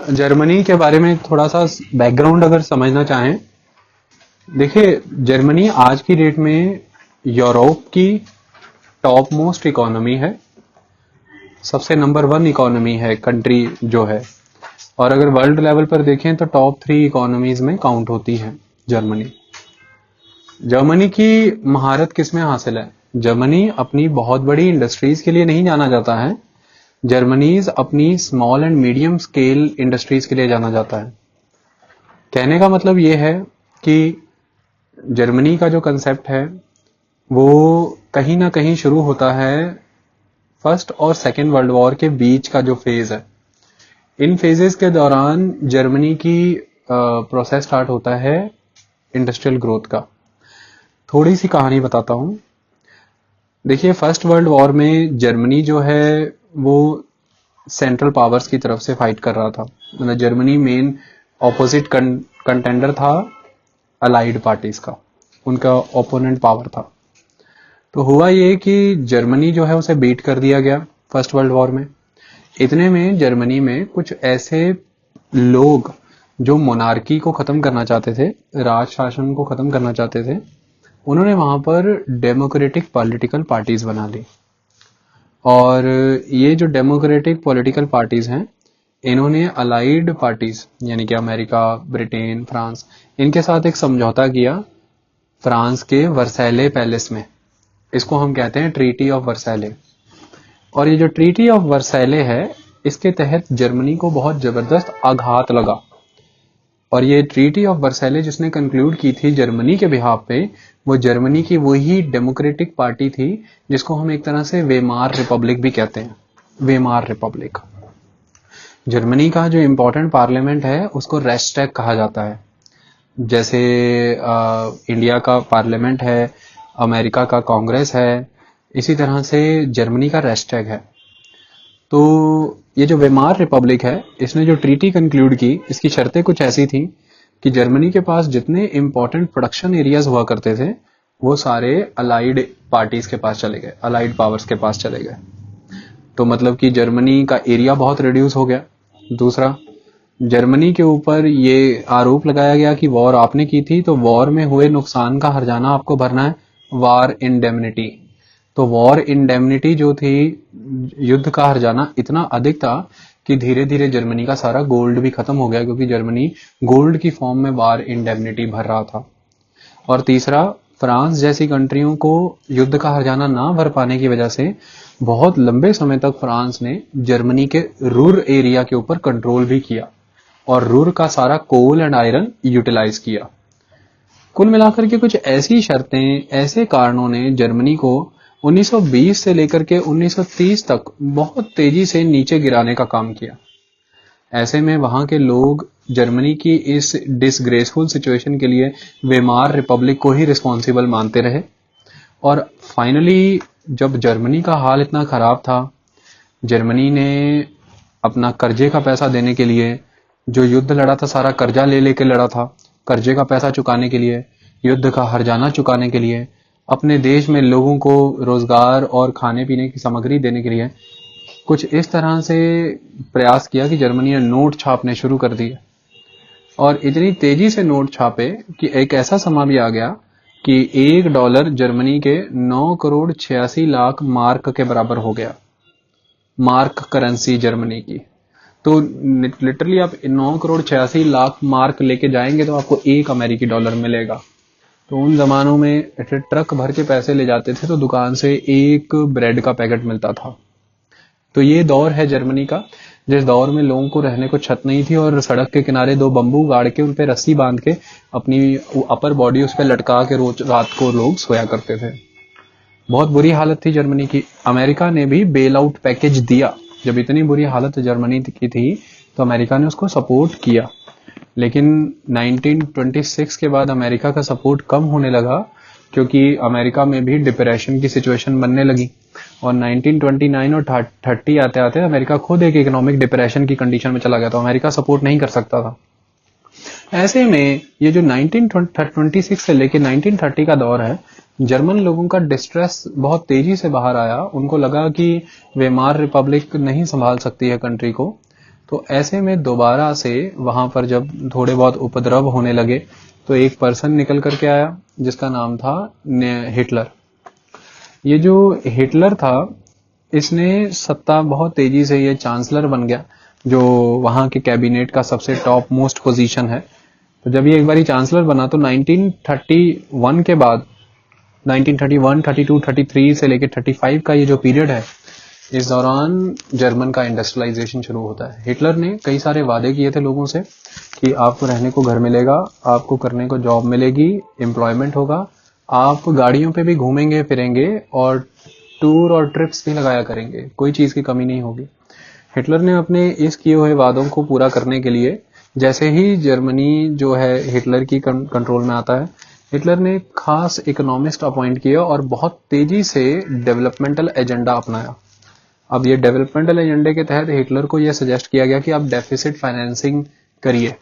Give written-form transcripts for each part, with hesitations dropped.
Germany के बारे में थोड़ा सा बैकग्राउंड अगर समझना चाहें, देखिए जर्मनी आज की डेट में यूरोप की टॉप मोस्ट इकोनॉमी है, सबसे नंबर वन इकोनॉमी है कंट्री जो है। और अगर वर्ल्ड लेवल पर देखें तो टॉप थ्री इकोनॉमीज में काउंट होती है जर्मनी। जर्मनी की महारत किसमें हासिल है? जर्मनी अपनी बहुत बड़ी इंडस्ट्रीज के लिए नहीं जाना जाता है, जर्मनीज अपनी small and medium scale industries के लिए जाना जाता है। कहने का मतलब ये है कि जर्मनी का जो कंसेप्ट है वो कहीं ना कहीं शुरू होता है फर्स्ट और सेकेंड वर्ल्ड वॉर के बीच का जो फेज है। इन फेजेस के दौरान जर्मनी की प्रोसेस स्टार्ट होता है इंडस्ट्रियल ग्रोथ का। थोड़ी सी कहानी बताता हूं। देखिए फर्स्ट वर्ल्ड वॉर में जर्मनी जो है वो सेंट्रल पावर्स की तरफ से फाइट कर रहा था, मतलब जर्मनी मेन ऑपोजिट कंटेंडर था अलाइड पार्टीज का, उनका ओपोनेंट पावर था। तो हुआ ये कि जर्मनी जो है उसे बीट कर दिया गया फर्स्ट वर्ल्ड वॉर में। इतने में जर्मनी में कुछ ऐसे लोग जो मोनार्की को खत्म करना चाहते थे, राज शासन को खत्म करना चाहते थे, उन्होंने वहां पर डेमोक्रेटिक पॉलिटिकल पार्टीज बना ली। और ये जो डेमोक्रेटिक पॉलिटिकल पार्टीज हैं, इन्होंने अलाइड पार्टीज यानी कि अमेरिका, ब्रिटेन, फ्रांस, इनके साथ एक समझौता किया फ्रांस के वर्सैले पैलेस में। इसको हम कहते हैं ट्रीटी ऑफ वर्सैले। और ये जो ट्रीटी ऑफ वर्सैले है, इसके तहत जर्मनी को बहुत जबरदस्त आघात लगा। और ये ट्रीटी ऑफ वर्सैले जिसने कंक्लूड की थी जर्मनी के बिहाफ पे, वो जर्मनी की वही डेमोक्रेटिक पार्टी थी जिसको हम एक तरह से वेमार रिपब्लिक भी कहते हैं। Weimar Republic. जर्मनी का जो इंपॉर्टेंट पार्लियामेंट है उसको रेस्टैग कहा जाता है। जैसे इंडिया का पार्लियामेंट है, अमेरिका का कांग्रेस है, इसी तरह से जर्मनी का रेस्टैग है। तो ये जो वेमार रिपब्लिक है, इसने जो ट्रीटी कंक्लूड की, इसकी शर्तें कुछ ऐसी थी कि जर्मनी के पास जितने इंपॉर्टेंट प्रोडक्शन एरियाज हुआ करते थे वो सारे अलाइड पार्टीज के पास चले गए, अलाइड पावर्स के पास चले गए। तो मतलब कि जर्मनी का एरिया बहुत रिड्यूस हो गया। दूसरा, जर्मनी के ऊपर ये आरोप लगाया गया कि वॉर आपने की थी तो वॉर में हुए नुकसान का हर्जाना आपको भरना है, वार इंडेमनिटी। तो वॉर इंडेमनिटी जो थी, युद्ध का हर्जाना इतना अधिक था कि धीरे धीरे जर्मनी का सारा गोल्ड भी खत्म हो गया, क्योंकि जर्मनी गोल्ड की फॉर्म में वार इंडेमनिटी भर रहा था। और तीसरा, फ्रांस जैसी कंट्रियों को युद्ध का हर्जाना ना भर पाने की वजह से बहुत लंबे समय तक फ्रांस ने जर्मनी के रूर एरिया के ऊपर कंट्रोल भी किया और रूर का सारा कोल एंड आयरन यूटिलाइज किया। कुल मिलाकर के कुछ ऐसी शर्तें, ऐसे कारणों ने जर्मनी को 1920 से लेकर के 1930 तक बहुत तेजी से नीचे गिराने का काम किया। ऐसे में वहां के लोग जर्मनी की इस डिसग्रेसफुल सिचुएशन के लिए वेमार रिपब्लिक को ही रिस्पॉन्सिबल मानते रहे। और फाइनली जब जर्मनी का हाल इतना खराब था, जर्मनी ने अपना कर्जे का पैसा देने के लिए, जो युद्ध लड़ा था सारा कर्जा ले लेके लड़ा था, कर्जे का पैसा चुकाने के लिए, युद्ध का हर्जाना चुकाने के लिए, अपने देश में लोगों को रोजगार और खाने पीने की सामग्री देने के लिए कुछ इस तरह से प्रयास किया कि जर्मनी ने नोट छापने शुरू कर दिए। और इतनी तेजी से नोट छापे कि एक ऐसा समा भी आ गया कि $1 जर्मनी के 9 करोड़ 86 लाख मार्क के बराबर हो गया। मार्क करेंसी जर्मनी की। तो लिटरली आप 9 करोड़ 86 लाख मार्क लेके जाएंगे तो आपको $1 मिलेगा। तो उन जमानों में ट्रक भर के पैसे ले जाते थे तो दुकान से एक ब्रेड का पैकेट मिलता था। तो ये दौर है जर्मनी का, जिस दौर में लोगों को रहने को छत नहीं थी और सड़क के किनारे 2 बम्बू गाड़ के उन पे रस्सी बांध के अपनी अपर बॉडी उस पर लटका के रोज रात को लोग सोया करते थे। बहुत बुरी हालत थी जर्मनी की। अमेरिका ने भी बेल आउट पैकेज दिया। जब इतनी बुरी हालत जर्मनी की थी तो अमेरिका ने उसको सपोर्ट किया, लेकिन 1926 के बाद अमेरिका का सपोर्ट कम होने लगा, क्योंकि अमेरिका में भी डिप्रेशन की सिचुएशन बनने लगी। और 1929 और 30 आते आते अमेरिका खुद एक इकोनॉमिक डिप्रेशन की कंडीशन में चला गया, तो अमेरिका सपोर्ट नहीं कर सकता था। ऐसे में ये जो 1926 से लेके 1930 का दौर है, जर्मन लोगों का डिस्ट्रेस बहुत तेजी से बाहर आया। उनको लगा कि वेमार रिपब्लिक नहीं संभाल सकती है कंट्री को, तो ऐसे में दोबारा से वहां पर जब थोड़े बहुत उपद्रव होने लगे तो एक पर्सन निकल करके आया जिसका नाम था हिटलर। ये जो हिटलर था इसने सत्ता बहुत तेजी से, ये चांसलर बन गया जो वहां के कैबिनेट का सबसे टॉप मोस्ट पोजीशन है। तो जब ये एक बारी चांसलर बना तो 1931 के बाद 1931, 32, 33 से लेकर 35 का ये जो पीरियड है, इस दौरान जर्मन का इंडस्ट्रियलाइजेशन शुरू होता है। हिटलर ने कई सारे वादे किए थे लोगों से कि आपको रहने को घर मिलेगा, आपको करने को जॉब मिलेगी, एम्प्लॉयमेंट होगा, आप गाड़ियों पे भी घूमेंगे फिरेंगे और टूर और ट्रिप्स भी लगाया करेंगे, कोई चीज की कमी नहीं होगी। हिटलर ने अपने इस किए हुए वादों को पूरा करने के लिए, जैसे ही जर्मनी जो है हिटलर की कंट्रोल में आता है, हिटलर ने खास इकोनॉमिस्ट अपॉइंट किया और बहुत तेजी से डेवलपमेंटल एजेंडा अपनाया। अब ये डेवलपमेंटल एजेंडे के तहत हिटलर को यह सजेस्ट किया गया कि आप डेफिसिट फाइनेंसिंग करिए,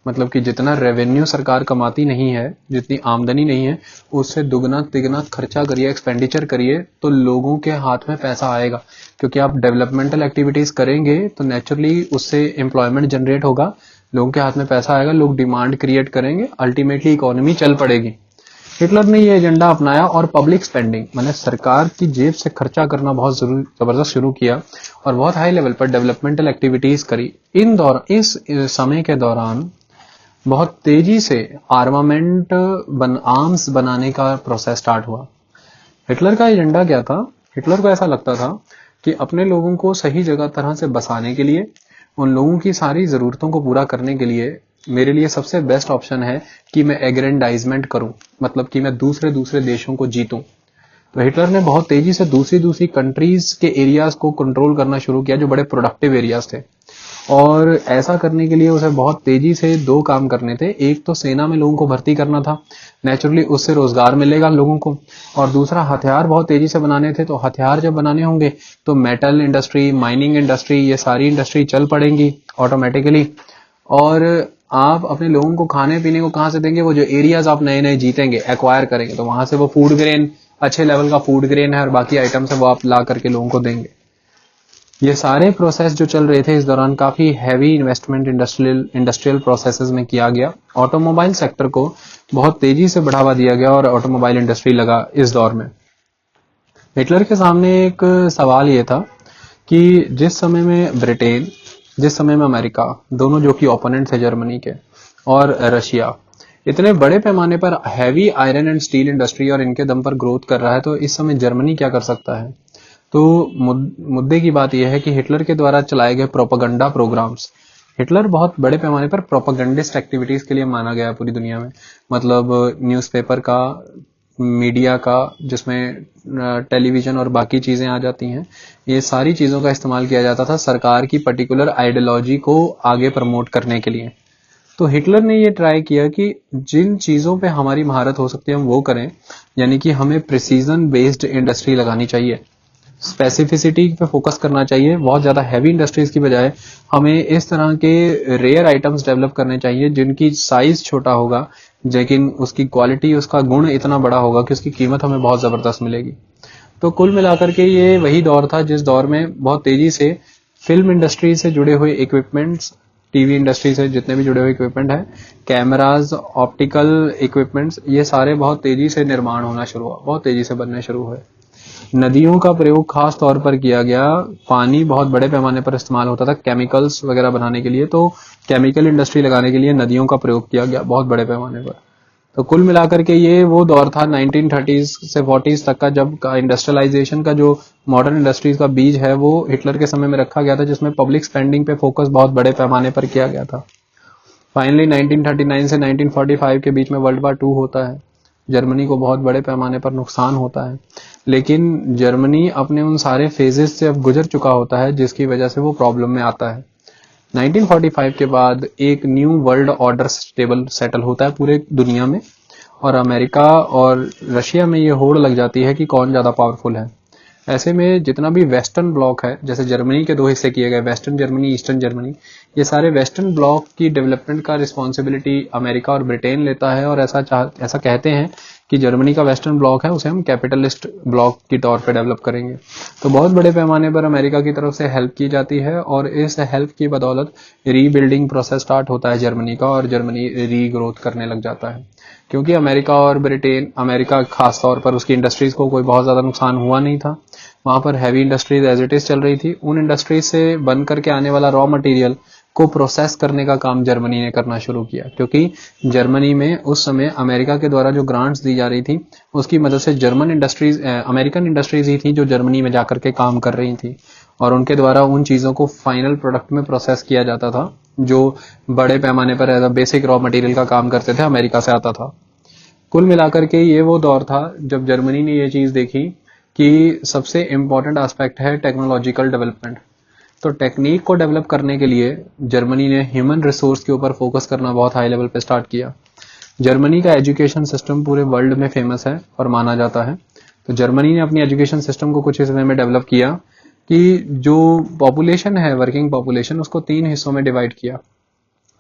मतलब कि जितना रेवेन्यू सरकार कमाती नहीं है, जितनी आमदनी नहीं है, उससे दुगना तिगना खर्चा करिए, एक्सपेंडिचर करिए, तो लोगों के हाथ में पैसा आएगा। क्योंकि आप डेवलपमेंटल एक्टिविटीज करेंगे तो नेचुरली उससे एम्प्लॉयमेंट जनरेट होगा, लोगों के हाथ में पैसा आएगा, लोग डिमांड क्रिएट करेंगे, अल्टीमेटली इकोनॉमी चल पड़ेगी। हिटलर ने ये एजेंडा अपनाया और पब्लिक स्पेंडिंग, मैंने सरकार की जेब से खर्चा करना बहुत जबरदस्त शुरू किया और बहुत हाई लेवल पर डेवलपमेंटल एक्टिविटीज करी। इस समय के दौरान बहुत तेजी से आर्म्स बनाने का प्रोसेस स्टार्ट हुआ। हिटलर का एजेंडा क्या था? हिटलर को ऐसा लगता था कि अपने लोगों को सही जगह तरह से बसाने के लिए, उन लोगों की सारी जरूरतों को पूरा करने के लिए मेरे लिए सबसे बेस्ट ऑप्शन है कि मैं एग्रेंडाइजमेंट करूं, मतलब कि मैं दूसरे देशों को जीतूं। तो हिटलर ने बहुत तेजी से दूसरी कंट्रीज के एरियाज को कंट्रोल करना शुरू किया जो बड़े प्रोडक्टिव एरियाज थे, और ऐसा करने के लिए उसे बहुत तेजी से दो काम करने थे। एक तो सेना में लोगों को भर्ती करना था, नेचुरली उससे रोजगार मिलेगा लोगों को, और दूसरा हथियार बहुत तेजी से बनाने थे। तो हथियार जब बनाने होंगे तो मेटल इंडस्ट्री, माइनिंग इंडस्ट्री, ये सारी इंडस्ट्री चल पड़ेंगी ऑटोमेटिकली। और आप अपने लोगों को खाने पीने को कहां से देंगे? वो जो एरियाज आप नए नए जीतेंगे, एक्वायर करेंगे, तो वहां से वो फूड ग्रेन, अच्छे लेवल का फूड ग्रेन है और बाकी आइटम्स है, वो आप ला करके लोगों को देंगे। ये सारे प्रोसेस जो चल रहे थे इस दौरान काफी हैवी इन्वेस्टमेंट इंडस्ट्रियल प्रोसेसेस में किया गया। ऑटोमोबाइल सेक्टर को बहुत तेजी से बढ़ावा दिया गया और ऑटोमोबाइल इंडस्ट्री लगा इस दौर में। हिटलर के सामने एक सवाल ये था कि जिस समय में ब्रिटेन, जिस समय में अमेरिका, दोनों जो कि ओपोनेंट थे जर्मनी के, और रशिया इतने बड़े पैमाने पर heavy iron and steel industry और इनके दम पर ग्रोथ कर रहा है, तो इस समय जर्मनी क्या कर सकता है? तो मुद्दे की बात यह है कि हिटलर के द्वारा चलाए गए प्रोपेगेंडा प्रोग्राम्स, हिटलर बहुत बड़े पैमाने पर प्रोपेगेंडिस्ट एक्टिविटीज के लिए माना गया पूरी दुनिया में। मतलब न्यूज़पेपर का, मीडिया का, जिसमें टेलीविजन और बाकी चीजें आ जाती हैं, ये सारी चीजों का इस्तेमाल किया जाता था सरकार की पर्टिकुलर आइडियोलॉजी को आगे प्रमोट करने के लिए। तो हिटलर ने ये ट्राई किया कि जिन चीजों पे हमारी महारत हो सकती है हम वो करें, यानी कि हमें प्रिसीजन बेस्ड इंडस्ट्री लगानी चाहिए, स्पेसिफिसिटी पे फोकस करना चाहिए। बहुत ज्यादा हैवी इंडस्ट्रीज की बजाय हमें इस तरह के रेयर आइटम्स डेवलप करने चाहिए जिनकी साइज छोटा होगा लेकिन उसकी क्वालिटी, उसका गुण इतना बड़ा होगा कि उसकी कीमत हमें बहुत जबरदस्त मिलेगी। तो कुल मिलाकर के ये वही दौर था जिस दौर में बहुत तेजी से फिल्म इंडस्ट्री से जुड़े हुए इक्विपमेंट्स, टीवी इंडस्ट्री से जितने भी जुड़े हुए इक्विपमेंट है, कैमराज, ऑप्टिकल इक्विपमेंट्स, ये सारे बहुत तेजी से निर्माण होना शुरू हुआ, बहुत तेजी से बनने शुरू हुए। नदियों का प्रयोग खास तौर पर किया गया, पानी बहुत बड़े पैमाने पर इस्तेमाल होता था केमिकल्स वगैरह बनाने के लिए, तो केमिकल इंडस्ट्री लगाने के लिए नदियों का प्रयोग किया गया बहुत बड़े पैमाने पर। तो कुल मिलाकर के ये वो दौर था 1930s से 40s तक का, जब इंडस्ट्रियलाइजेशन का जो मॉडर्न इंडस्ट्रीज का बीज है वो हिटलर के समय में रखा गया था, जिसमें पब्लिक स्पेंडिंग पे फोकस बहुत बड़े पैमाने पर किया गया था। फाइनली 1939 से 1945 के बीच में वर्ल्ड वार 2 होता है। जर्मनी को बहुत बड़े पैमाने पर नुकसान होता है, लेकिन जर्मनी अपने उन सारे फेजेस से अब गुजर चुका होता है जिसकी वजह से वो प्रॉब्लम में आता है। 1945 के बाद एक न्यू वर्ल्ड ऑर्डर सेटल होता है पूरे दुनिया में, और अमेरिका और रशिया में ये होड़ लग जाती है कि कौन ज्यादा पावरफुल है। ऐसे में जितना भी वेस्टर्न ब्लॉक है, जैसे जर्मनी के दो हिस्से किए गए, वेस्टर्न जर्मनी, ईस्टर्न जर्मनी, ये सारे वेस्टर्न ब्लॉक की डेवलपमेंट का रिस्पॉन्सिबिलिटी अमेरिका और ब्रिटेन लेता है, और ऐसा कहते हैं कि जर्मनी का वेस्टर्न ब्लॉक है उसे हम कैपिटलिस्ट ब्लॉक की तौर पे डेवलप करेंगे। तो बहुत बड़े पैमाने पर अमेरिका की तरफ से हेल्प की जाती है और इस हेल्प की बदौलत रीबिल्डिंग प्रोसेस स्टार्ट होता है जर्मनी का और जर्मनी रीग्रोथ करने लग जाता है। क्योंकि अमेरिका और ब्रिटेन, अमेरिका खास तौर पर उसकी इंडस्ट्रीज को कोई बहुत ज़्यादा नुकसान हुआ नहीं था, वहाँ पर heavy industries as it is चल रही थी। उन इंडस्ट्रीज से बन करके आने वाला रॉ मटेरियल को प्रोसेस करने का काम जर्मनी ने करना शुरू किया, क्योंकि जर्मनी में उस समय अमेरिका के द्वारा जो ग्रांट्स दी जा रही थी उसकी मदद से जर्मन इंडस्ट्रीज, अमेरिकन इंडस्ट्रीज ही थी जो जर्मनी में जाकर के काम कर रही थी और उनके द्वारा उन चीज़ों को फाइनल प्रोडक्ट में प्रोसेस किया जाता था जो बड़े पैमाने पर as a basic raw material का काम करते थे, अमेरिका से आता था। कुल मिलाकर के ये वो दौर था जब जर्मनी ने ये चीज़ देखी कि सबसे इम्पॉर्टेंट एस्पेक्ट है टेक्नोलॉजिकल डेवलपमेंट। तो टेक्निक को डेवलप करने के लिए जर्मनी ने ह्यूमन रिसोर्स के ऊपर फोकस करना बहुत हाई लेवल पे स्टार्ट किया। जर्मनी का एजुकेशन सिस्टम पूरे वर्ल्ड में फेमस है और माना जाता है। तो जर्मनी ने अपनी एजुकेशन सिस्टम को कुछ इस वे में डेवलप किया कि जो पॉपुलेशन है, वर्किंग पॉपुलेशन, उसको 3 हिस्सों में डिवाइड किया।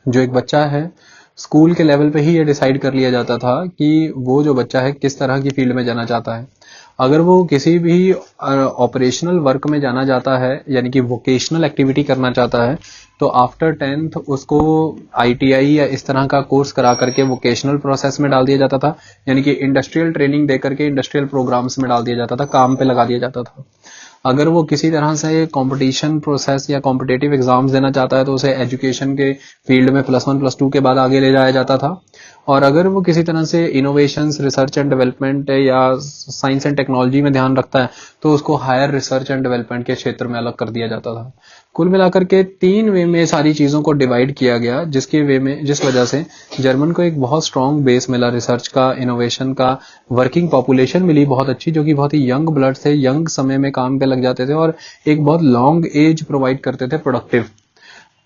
जो एक बच्चा है, स्कूल के लेवल पे ही ये डिसाइड कर लिया जाता था कि वो जो बच्चा है किस तरह की फील्ड में जाना चाहता है। अगर वो किसी भी ऑपरेशनल वर्क में जाना चाहता है, यानी कि वोकेशनल एक्टिविटी करना चाहता है, तो आफ्टर 10th उसको ITI या इस तरह का कोर्स करा करके वोकेशनल प्रोसेस में डाल दिया जाता था, यानी कि इंडस्ट्रियल ट्रेनिंग दे करके इंडस्ट्रियल प्रोग्राम्स में डाल दिया जाता था, काम पे लगा दिया जाता था। अगर वो किसी तरह से कंपटीशन प्रोसेस या कॉम्पिटेटिव एग्जाम्स देना चाहता है तो उसे एजुकेशन के फील्ड में +1 +2 के बाद आगे ले जाया जाता था। और अगर वो किसी तरह से इनोवेशंस, रिसर्च एंड डेवलपमेंट या साइंस एंड टेक्नोलॉजी में ध्यान रखता है तो उसको हायर रिसर्च एंड डेवलपमेंट के क्षेत्र में अलग कर दिया जाता था। कुल मिलाकर के 3 वे में सारी चीज़ों को डिवाइड किया गया, जिस वजह से जर्मन को एक बहुत स्ट्रॉन्ग बेस मिला रिसर्च का, इनोवेशन का, वर्किंग पॉपुलेशन मिली बहुत अच्छी, जो कि बहुत ही यंग ब्लड थे, यंग समय में काम पे लग जाते थे और एक बहुत लॉन्ग एज प्रोवाइड करते थे, प्रोडक्टिव।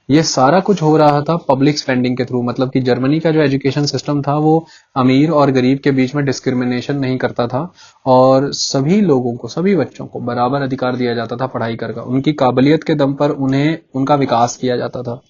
ये सारा कुछ हो रहा था पब्लिक स्पेंडिंग के थ्रू। मतलब कि जर्मनी का जो एजुकेशन सिस्टम था वो अमीर और गरीब के बीच में डिस्क्रिमिनेशन नहीं करता था और सभी लोगों को, सभी बच्चों को बराबर अधिकार दिया जाता था पढ़ाई करके। उनकी काबिलियत के दम पर उन्हें उनका विकास किया जाता था।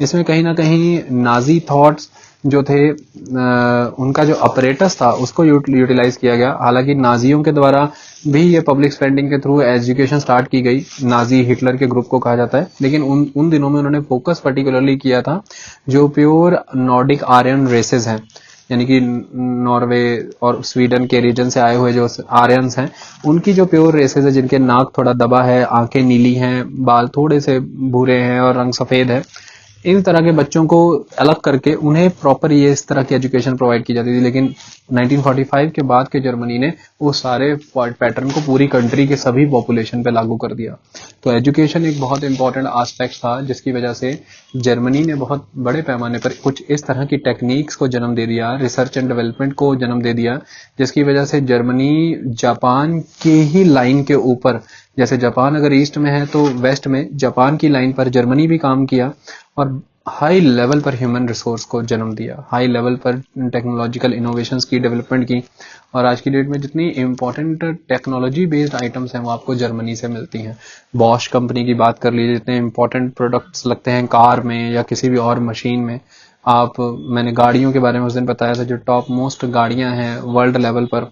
इसमें कहीं ना कहीं नाजी थॉट्स जो थे, उनका जो अपरेटस था उसको यूटिलाइज किया गया। हालांकि नाजियों के द्वारा भी ये पब्लिक स्पेंडिंग के थ्रू एजुकेशन स्टार्ट की गई, नाजी हिटलर के ग्रुप को कहा जाता है, लेकिन उन दिनों में उन्होंने फोकस पर्टिकुलरली किया था जो प्योर नॉर्डिक आर्यन रेसेस हैं, यानी कि नॉर्वे और स्वीडन के रीजन से आए हुए जो आर्यंस हैं, उनकी जो प्योर रेसेस है, जिनके नाक थोड़ा दबा है, आंखें नीली हैं, बाल थोड़े से भूरे हैं और रंग सफेद है, इन तरह के बच्चों को अलग करके उन्हें प्रॉपर ये इस तरह की एजुकेशन प्रोवाइड की जाती थी। लेकिन 1945 के बाद के जर्मनी ने वो सारे पैटर्न को पूरी कंट्री के सभी पॉपुलेशन पे लागू कर दिया। तो एजुकेशन एक बहुत इंपॉर्टेंट एस्पेक्ट था जिसकी वजह से जर्मनी ने बहुत बड़े पैमाने पर कुछ इस तरह की टेक्निक्स को जन्म दे दिया, रिसर्च एंड डेवलपमेंट को जन्म दे दिया, जिसकी वजह से जर्मनी जापान के ही लाइन के ऊपर, जैसे जापान अगर ईस्ट में है तो वेस्ट में जापान की लाइन पर जर्मनी भी काम किया और हाई लेवल पर ह्यूमन रिसोर्स को जन्म दिया, हाई लेवल पर टेक्नोलॉजिकल इनोवेशंस की, डेवलपमेंट की। और आज की डेट में जितनी इंपॉर्टेंट टेक्नोलॉजी बेस्ड आइटम्स हैं वो आपको जर्मनी से मिलती हैं। बॉश कंपनी की बात कर लीजिए, जितने इंपॉर्टेंट प्रोडक्ट्स लगते हैं कार में या किसी भी और मशीन में। मैंने गाड़ियों के बारे में उस दिन बताया था, जो टॉप मोस्ट गाड़ियां हैं वर्ल्ड लेवल पर,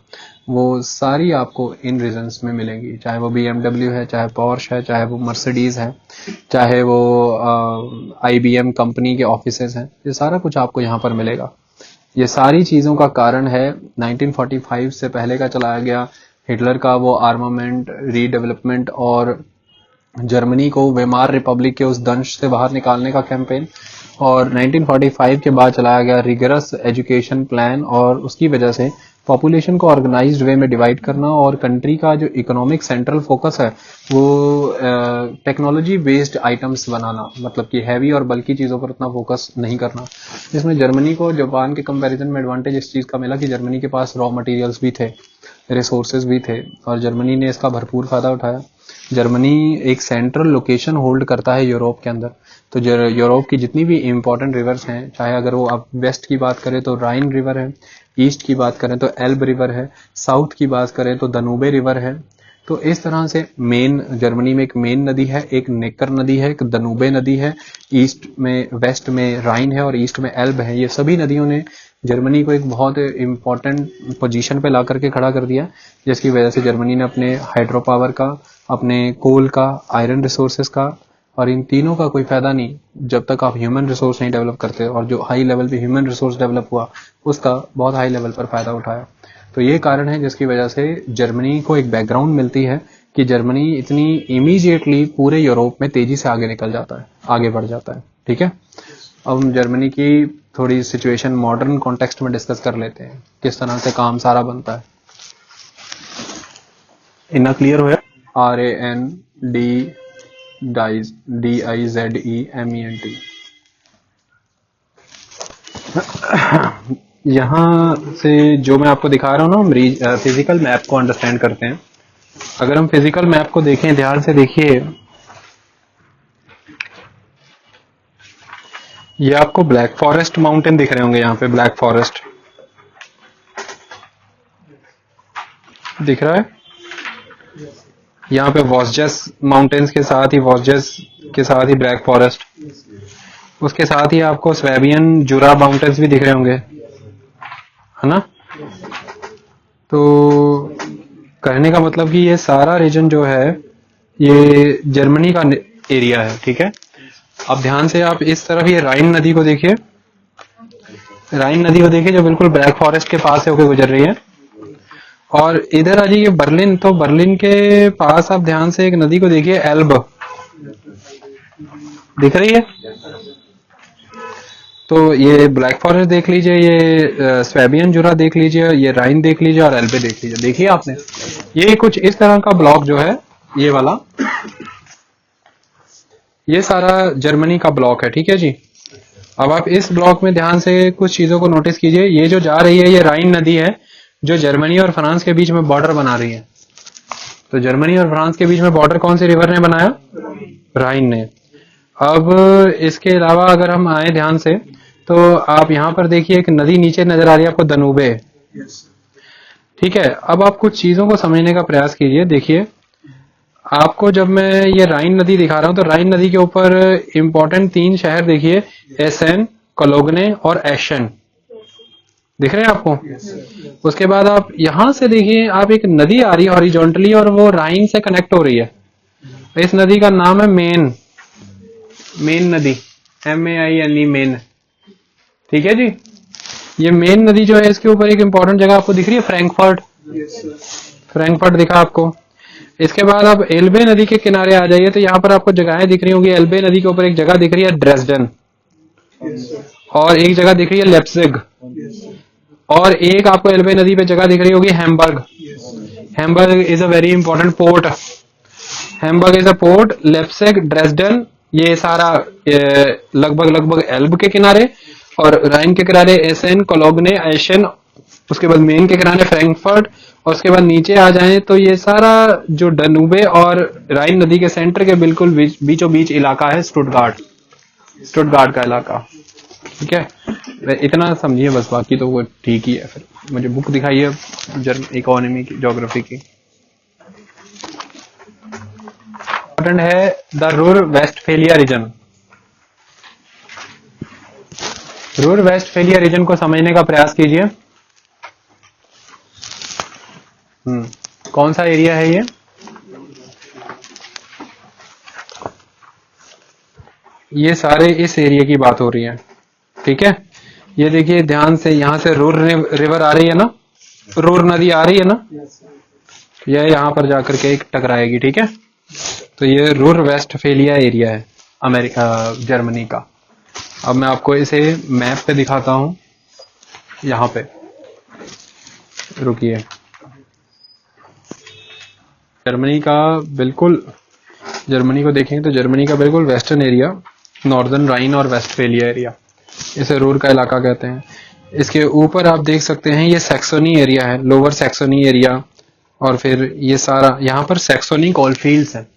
वो सारी आपको इन रीजन्स में मिलेंगी, चाहे वो BMW है, चाहे पोर्श है, चाहे वो मर्सिडीज है, चाहे वो IBM कंपनी के ऑफिसेज हैं, ये सारा कुछ आपको यहाँ पर मिलेगा। ये सारी चीज़ों का कारण है 1945 से पहले का चलाया गया हिटलर का वो आर्मामेंट रीडेवलपमेंट और जर्मनी को वेमार रिपब्लिक के उस दंश से बाहर निकालने का कैंपेन, और 1945 के बाद चलाया गया रिगरस एजुकेशन प्लान, और उसकी वजह से पॉपुलेशन को ऑर्गेनाइज्ड वे में डिवाइड करना और कंट्री का जो इकोनॉमिक सेंट्रल फोकस है वो टेक्नोलॉजी बेस्ड आइटम्स बनाना, मतलब कि हैवी और बल्कि चीज़ों पर उतना फोकस नहीं करना। जिसमें जर्मनी को जापान के कंपैरिजन में एडवांटेज इस चीज़ का मिला कि जर्मनी के पास रॉ मटेरियल्स भी थे, रिसोर्सेज भी थे, और जर्मनी ने इसका भरपूर फायदा उठाया। जर्मनी एक सेंट्रल लोकेशन होल्ड करता है यूरोप के अंदर। तो यूरोप की जितनी भी इम्पोर्टेंट रिवर्स हैं, चाहे अगर वो आप वेस्ट की बात करें तो राइन रिवर है, ईस्ट की बात करें तो एल्ब रिवर है, साउथ की बात करें तो दनूबे रिवर है। तो इस तरह से मेन जर्मनी में एक मेन नदी है, एक नेकर नदी है, एक दनूबे नदी है, ईस्ट में वेस्ट में राइन है और ईस्ट में एल्ब है। ये सभी नदियों ने जर्मनी को एक बहुत इंपॉर्टेंट पोजीशन पे ला करके खड़ा कर दिया, जिसकी वजह से जर्मनी ने अपने हाइड्रो पावर का, अपने कोल का, आयरन रिसोर्सेज का, और इन तीनों का कोई फायदा नहीं जब तक आप ह्यूमन रिसोर्स नहीं डेवलप करते, और जो हाई लेवल पे ह्यूमन रिसोर्स डेवलप हुआ उसका बहुत हाई लेवल पर फायदा उठाया। तो ये कारण है जिसकी वजह से जर्मनी को एक बैकग्राउंड मिलती है कि जर्मनी इतनी इमीडिएटली पूरे यूरोप में तेजी से आगे निकल जाता है, आगे बढ़ जाता है। ठीक है, अब हम जर्मनी की थोड़ी सिचुएशन मॉडर्न कॉन्टेक्स्ट में डिस्कस कर लेते हैं, किस तरह से काम सारा बनता है। इतना क्लियर हो? RANDIZEMENT। यहां से जो मैं आपको दिखा रहा हूं ना, हम फिजिकल मैप को अंडरस्टैंड करते हैं। अगर हम फिजिकल मैप को देखें, ध्यान से देखिए, ये आपको ब्लैक फॉरेस्ट माउंटेन दिख रहे होंगे, यहाँ पे ब्लैक फॉरेस्ट दिख रहा है। यहाँ पे वॉस्जस माउंटेन्स के साथ ही ब्लैक फॉरेस्ट, उसके साथ ही आपको स्वेबियन जुरा माउंटेन्स भी दिख रहे होंगे, है ना। तो कहने का मतलब कि ये सारा रीजन जो है ये जर्मनी का एरिया है। ठीक है, अब ध्यान से आप इस तरफ ये राइन नदी को देखिए, जो बिल्कुल ब्लैक फॉरेस्ट के पास से होकर गुजर रही है। और इधर आ जाइए बर्लिन, तो बर्लिन के पास आप ध्यान से एक नदी को देखिए, एल्ब दिख रही है। तो ये ब्लैक फॉरेस्ट देख लीजिए, ये स्वेबियन जुरा देख लीजिए, ये राइन देख लीजिए और एल्बे देख लीजिए। देखिए आपने, ये कुछ इस तरह का ब्लॉक जो है, ये वाला, ये सारा जर्मनी का ब्लॉक है। ठीक है जी। अब आप इस ब्लॉक में ध्यान से कुछ चीजों को नोटिस कीजिए। ये जो जा रही है, ये राइन नदी है जो जर्मनी और फ्रांस के बीच में बॉर्डर बना रही है। तो जर्मनी और फ्रांस के बीच में बॉर्डर कौन सी रिवर ने बनाया? राइन ने। अब इसके अलावा अगर हम आए ध्यान से, तो आप यहां पर देखिए एक नदी नीचे नजर आ रही है आपको, दनूबे। ठीक है, अब आप कुछ चीजों को समझने का प्रयास कीजिए। देखिए, आपको जब मैं ये राइन नदी दिखा रहा हूं, तो राइन नदी के ऊपर इंपॉर्टेंट 3 शहर देखिए, एसेन, कोलोग्ने और एशन दिख रहे हैं आपको। उसके बाद आप यहां से देखिए, आप एक नदी आ रही है हॉरिजॉन्टली और वो राइन से कनेक्ट हो रही है। इस नदी का नाम है मेन नदी, MAINE, मेन। ठीक है जी। ये मेन नदी जो है, इसके ऊपर एक इंपॉर्टेंट जगह आपको दिख रही है, फ्रैंकफर्ट दिखा आपको। इसके बाद आप एल्बे नदी के किनारे आ जाइए, तो यहाँ पर आपको जगहें दिख रही होंगी। एल्बे नदी के ऊपर एक जगह दिख रही है ड्रेसडन, और एक जगह दिख रही है लेप्जिग, और एक आपको एल्बे नदी पे जगह दिख रही होगी Hamburg is a very important port. Hamburg is a port, Leipzig, Dresden, ये सारा लगभग एल्ब के किनारे, और राइन के किनारे एसेन, कोलोग्ने, एशन, उसके बाद मेन के किनारे फ्रैंकफर्ट, और उसके बाद नीचे आ जाएं तो ये सारा जो डनूबे और राइन नदी के सेंटर के बिल्कुल बीचों बीच इलाका है स्टुटगार्ट का इलाका। ठीक है, इतना समझिए बस, बाकी तो वो ठीक ही है। फिर मुझे बुक दिखाइए इकोनॉमी की, ज्योग्राफी की। इंपॉर्टेंट है the Ruhr Westphalia region. Ruhr Westphalia region को समझने का प्रयास कीजिए। कौन सा एरिया है ये? ये सारे इस एरिया की बात हो रही है। ठीक है, ये देखिए ध्यान से, यहां से रूर रिवर आ रही है ना, रूर नदी आ रही है ना, यह यहां पर जाकर के एक टकराएगी। ठीक है, तो ये रूर वेस्टफेलिया एरिया है जर्मनी का। अब मैं आपको इसे मैप पे दिखाता हूं, यहां पे रुकिए। जर्मनी को देखेंगे तो जर्मनी का बिल्कुल वेस्टर्न एरिया, नॉर्दर्न राइन और वेस्टफेलिया एरिया, इसे रूर का इलाका कहते हैं। इसके ऊपर आप देख सकते हैं ये सैक्सोनी एरिया है, लोअर सैक्सोनी एरिया, और फिर ये सारा यहाँ पर सैक्सोनी कोलफील्ड्स है।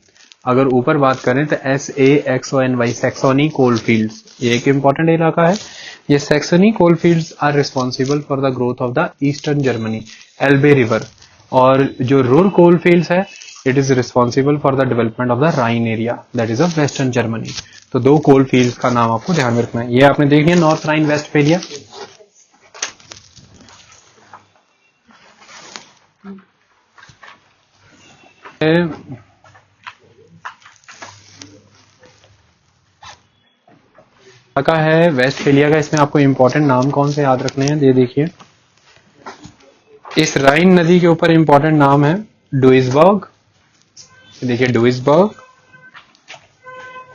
अगर ऊपर बात करें तो SAXONY, सैक्सोनी कोलफील्ड्स, ये एक इंपॉर्टेंट इलाका है। ये Saxony coalfields are responsible for the growth of the eastern Germany, Elbe river. और जो रूर कोलफील्ड्स है, it is responsible for the development of the Rhine area, that is of western Germany. तो 2 coalfields का नाम आपको ध्यान में रखना है। ये आपने देख लिया, नॉर्थ राइन वेस्टफेलिया। का है वेस्टफेलिया का। इसमें आपको इंपॉर्टेंट नाम कौन से याद रखने हैं, ये देखिए। इस राइन नदी के ऊपर इंपॉर्टेंट नाम है डुइसबर्ग, देखिए डुइसबर्ग।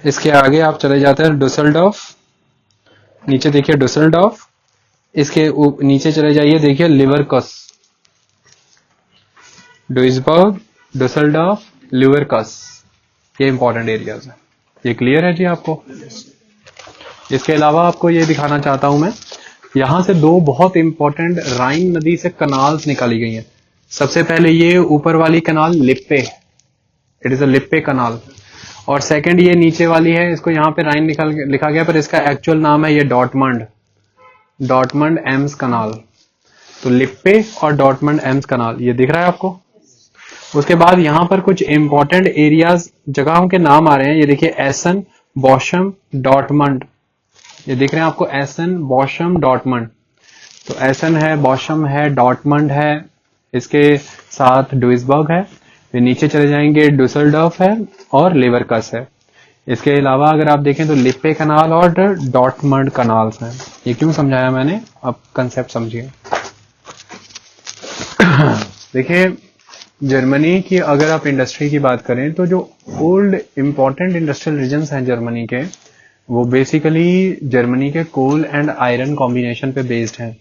इसके आगे आप चले जाते हैं डुसेल्डॉर्फ, नीचे देखिए डुसेल्डॉर्फ। इसके नीचे चले जाइए, देखिए लिवरकस, डुइसबर्ग, डुसेल्डॉर्फ, लिवरकस, ये इंपॉर्टेंट एरियाज है। ये क्लियर है जी आपको? इसके अलावा आपको ये दिखाना चाहता हूं मैं, यहां से दो बहुत इंपॉर्टेंट राइन नदी से कनाल्स निकाली गई हैं। सबसे पहले ये ऊपर वाली कनाल लिप्पे, इट इज अ लिप्पे कनाल, और सेकंड ये नीचे वाली है, इसको यहाँ पे राइन लिखा गया पर इसका एक्चुअल नाम है ये डॉटमंड, डॉटमंड एम्स कनाल। तो लिप्पे और डॉटमंड एम्स कनाल, ये दिख रहा है आपको? उसके बाद यहां पर कुछ इंपॉर्टेंट एरियाज, जगहों के नाम आ रहे हैं, ये देखिए एसन, बॉशम, डॉटमंड, ये दिख रहे हैं आपको एसन, बॉशम, डॉटमंड। तो एसन है, बॉशम है, डॉटमंड है, इसके साथ डुइसबर्ग है, फिर नीचे चले जाएंगे डुसेल्डॉर्फ है और लिवरकस है। इसके अलावा अगर आप देखें तो लिप्पे कनाल और डॉटमंड कनाल्स हैं। ये क्यों समझाया मैंने, अब कंसेप्ट समझिए। देखिए जर्मनी की अगर आप इंडस्ट्री की बात करें तो जो ओल्ड इंपॉर्टेंट इंडस्ट्रियल रीजन्स हैं जर्मनी के, वो बेसिकली जर्मनी के कोल एंड आयरन कॉम्बिनेशन पे बेस्ड हैं।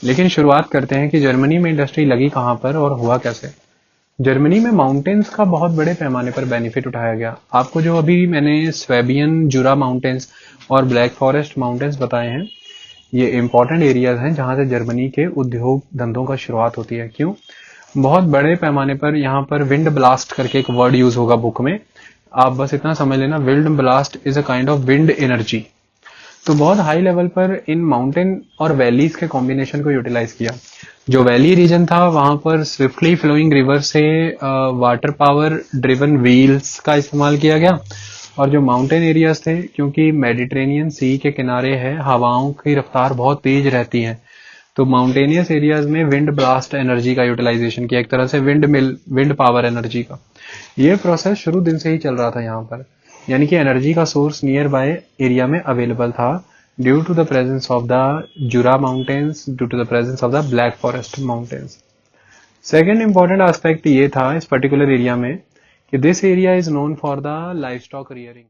लेकिन शुरुआत करते हैं कि जर्मनी में इंडस्ट्री लगी कहाँ पर और हुआ कैसे। जर्मनी में माउंटेन्स का बहुत बड़े पैमाने पर बेनिफिट उठाया गया। आपको जो अभी मैंने स्वेबियन, जुरा माउंटेन्स और ब्लैक फॉरेस्ट माउंटेन्स बताए हैं, ये इंपॉर्टेंट एरियाज हैं जहां से जर्मनी के उद्योग धंधों का शुरुआत होती है। क्यों? बहुत बड़े पैमाने पर यहाँ पर विंड ब्लास्ट करके एक वर्ड यूज होगा बुक में, आप बस इतना समझ लेना, wind blast is a kind of wind energy. तो बहुत हाई लेवल पर इन माउंटेन और वैलीज के कॉम्बिनेशन को यूटिलाइज किया। जो वैली रीजन था वहां पर स्विफ्टली फ्लोइंग रिवर से वाटर पावर ड्रिवन व्हील्स का इस्तेमाल किया गया, और जो माउंटेन एरियाज थे, क्योंकि मेडिटेरेनियन सी के किनारे है, हवाओं की रफ्तार बहुत तेज रहती है, तो माउंटेनियस एरियाज में विंड ब्लास्ट एनर्जी का यूटिलाइजेशन किया, एक तरह से wind mill, wind power energy का। ये प्रोसेस शुरू दिन से ही चल रहा था यहाँ पर, यानी कि एनर्जी का सोर्स नियर बाय एरिया में अवेलेबल था, due to the presence of the Jura mountains, due to the presence of the Black Forest mountains. Second important aspect ये था इस पर्टिकुलर एरिया में कि this area is known for the livestock rearing.